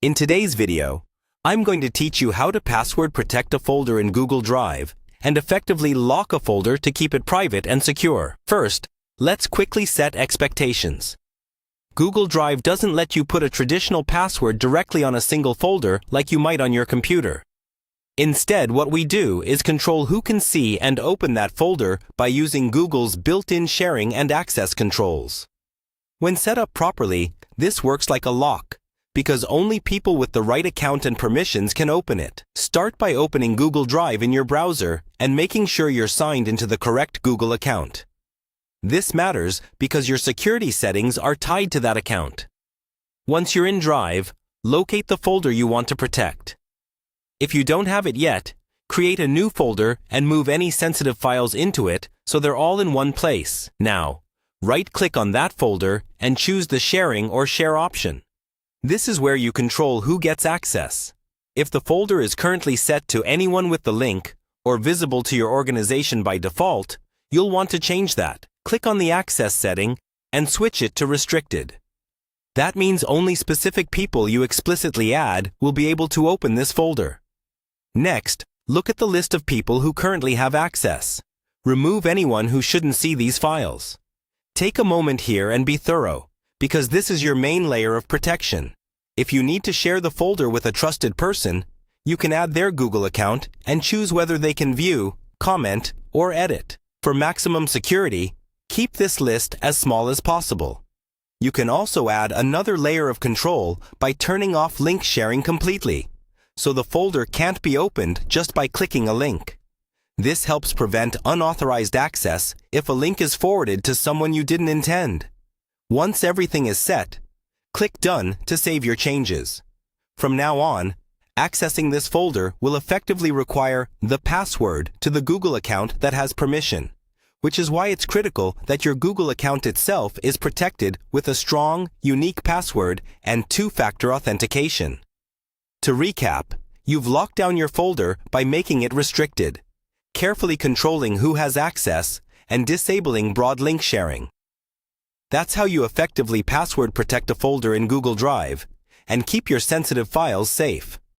In today's video, I'm going to teach you how to password protect a folder in Google Drive and effectively lock a folder to keep it private and secure. First, let's quickly set expectations. Google Drive doesn't let you put a traditional password directly on a single folder like you might on your computer. Instead, what we do is control who can see and open that folder by using Google's built-in sharing and access controls. When set up properly, this works like a lock, because only people with the right account and permissions can open it. Start by opening Google Drive in your browser and making sure you're signed into the correct Google account. This matters because your security settings are tied to that account. Once you're in Drive, locate the folder you want to protect. If you don't have it yet, create a new folder and move any sensitive files into it so they're all in one place. Now, right-click on that folder and choose the Sharing or Share option. This is where you control who gets access. If the folder is currently set to anyone with the link or visible to your organization by default, you'll want to change that. Click on the Access setting and switch it to Restricted. That means only specific people you explicitly add will be able to open this folder. Next, look at the list of people who currently have access. Remove anyone who shouldn't see these files. Take a moment here and be thorough, because this is your main layer of protection. If you need to share the folder with a trusted person, you can add their Google account and choose whether they can view, comment, or edit. For maximum security, keep this list as small as possible. You can also add another layer of control by turning off link sharing completely, so the folder can't be opened just by clicking a link. This helps prevent unauthorized access if a link is forwarded to someone you didn't intend. Once everything is set, click Done to save your changes. From now on, accessing this folder will effectively require the password to the Google account that has permission, which is why it's critical that your Google account itself is protected with a strong, unique password and two-factor authentication. To recap, you've locked down your folder by making it restricted, carefully controlling who has access, and disabling broad link sharing. That's how you effectively password protect a folder in Google Drive and keep your sensitive files safe.